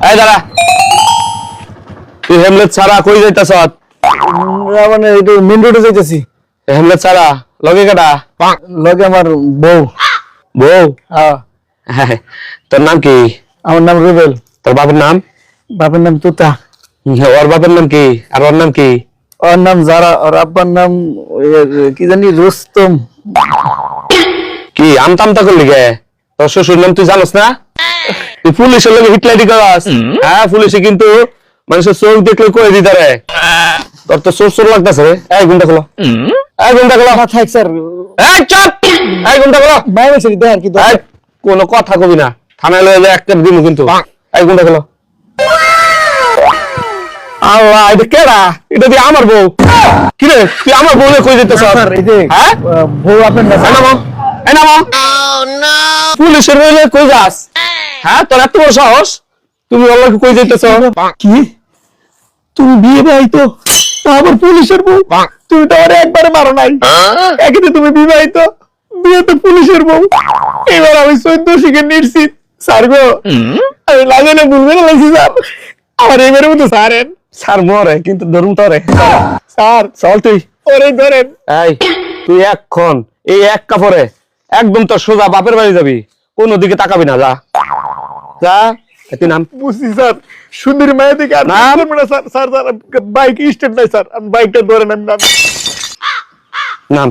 এই দাঁড়া, তুই হেমলেট ছাড়া কই যাইতাছ? মানে একটু মেন রোডে যাইতেছি। হেমলেট ছাড়া লগে কাটা? লগে আমার বউ। বউ? হ্যাঁ। তোর নাম কি? আমার নাম রুবেল। তোর বাপের নাম? বাপের নাম তুতা। ওর বাপের নাম কি আর ওর নাম কি? ওর নাম জারা, ওর আব্বার নাম কি জানি রুস্তম। কি আমতামতা করলি গে? তোর শ্বশুর নাম তুই জানোস না? তুই পুলিশের লগে হিটলাইটি করাস? হ্যাঁ, পুলিশে কিন্তু মানুষের চোখ দেখলে কয়ে দিতে রে। তোর তো চোর চোর লাগতেছে। এই ঘুমটা খোলো, এই ঘুমটা খোলো। থাক স্যার, এই চুপ, এই ঘুমটা খোলো। বাইরে ছেড়ে দেয় আর কি। এই কোনো কথা কবি না, থানায় লয়ে যা একটা দিমু কিন্তু। এই ঘুমটা খোলো। আল্লাহ, এটা কেডা? এটা দিয়ে আমার বউ। কি রে, তুই আমার বউ কই দিতেছ? হ্যাঁ, বউ আপনার না। নামো, এই নামো। পুলিশের হইলে কই যাস? হ্যাঁ, তোর এত বড় সাহস, তুমি ওর কই যাইতেছ? কি তুমি বিয়ে বিবাহিত, আবার পুলিশের বউ? তুমি তো আরে একবারে মারো নাই, একই তুমি বিবাহিত, বিয়ে তো পুলিশের বউ। এবার আমি 14 শিখে নিশ্চিত স্যার গো, আমি লাগে না ভুলবে না লাগছি স্যার, আমার এবারে মতো সারেন। স্যার মরে কিন্তু ধরুন তোরে। স্যার চল তুই। ওরে ধরেন। এই তুই এখন এই এক কাপড়ে একদম তোর সোজা বাপের বাড়ি যাবি, কোনো দিকে তাকাবি না। যা যা, তুই নাম। বুঝছি স্যার, সুন্দরী মায়ের দিকে আর নাম? করবো না sir. Sir sir bike stand নাই স্যার, আমি বাইকটা ধরে নেন না। নাম।